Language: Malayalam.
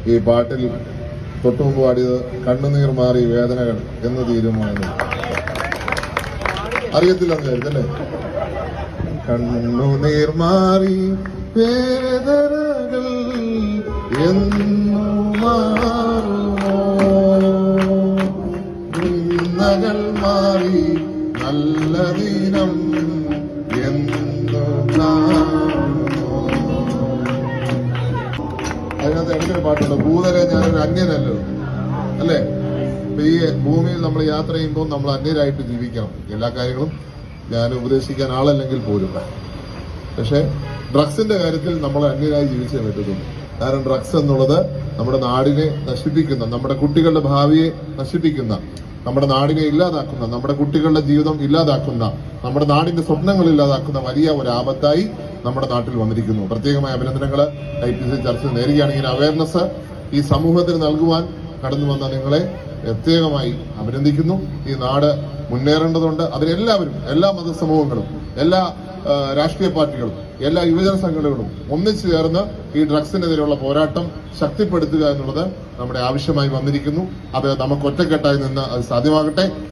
ഈ പാട്ടിൽ തൊട്ടുമുമ്പ് പാടിയത് കണ്ണുനീർ മാറി വേദനകൾ എന്ന് തീരുമാനം. അറിയത്തില്ലെന്ന് കരുതല്ലേ? കണ്ണുനീർ മാറി വേദനകൾ എന്നു മാറുമോ, നിന്ദകൾ മാറി നല്ല ദിനം എന്നു കാണുമോ. അതിനകത്ത് ഇടയ്ക്കൊരു പാട്ടുണ്ട്, ഭൂതരെ ഞാനൊരു അന്യനല്ലോ, അല്ലേ? അപ്പൊ ഈ ഭൂമിയിൽ നമ്മൾ യാത്ര ചെയ്യുമ്പോൾ നമ്മൾ അന്യരായിട്ട് ജീവിക്കണം. എല്ലാ കാര്യങ്ങളും ഞാൻ ഉപദേശിക്കാൻ ആളല്ലെങ്കിൽ പോലും. പക്ഷെ ഡ്രഗ്സിന്റെ കാര്യത്തിൽ നമ്മൾ അന്യരായി ജീവിച്ചേ പറ്റത്തുള്ളൂ. കാരണം ഡ്രഗ്സ് എന്നുള്ളത് നമ്മുടെ നാടിനെ നശിപ്പിക്കുന്ന, നമ്മുടെ കുട്ടികളുടെ ഭാവിയെ നശിപ്പിക്കുന്ന, നമ്മുടെ നാടിനെ ഇല്ലാതാക്കുന്ന, നമ്മുടെ കുട്ടികളുടെ ജീവിതം ഇല്ലാതാക്കുന്ന, നമ്മുടെ നാടിന്റെ സ്വപ്നങ്ങൾ ഇല്ലാതാക്കുന്ന വലിയ ഒരു ആപത്തായി നമ്മുടെ നാട്ടിൽ വന്നിരിക്കുന്നു. പ്രത്യേകമായ അഭിനന്ദനങ്ങൾ IPC ചർച്ച നേരുകയാണ്. ഇങ്ങനെ അവയർനെസ് ഈ സമൂഹത്തിന് നൽകുവാൻ കടന്നു വന്ന നിങ്ങളെ പ്രത്യേകമായി അഭിനന്ദിക്കുന്നു. ഈ നാട് മുന്നേറേണ്ടതുണ്ട്. അതിനെല്ലാവരും, എല്ലാ മതസമൂഹങ്ങളും, എല്ലാ രാഷ്ട്രീയ പാർട്ടികളും, എല്ലാ യുവജന സംഘടനകളും ഒന്നിച്ചു ചേർന്ന് ഈ ഡ്രഗ്സിനെതിരെയുള്ള പോരാട്ടം ശക്തിപ്പെടുത്തുക എന്നുള്ളത് നമ്മുടെ ആവശ്യമായി വന്നിരിക്കുന്നു. അത് നമുക്ക് ഒറ്റക്കെട്ടായി നിന്ന് അത് സാധ്യമാകട്ടെ.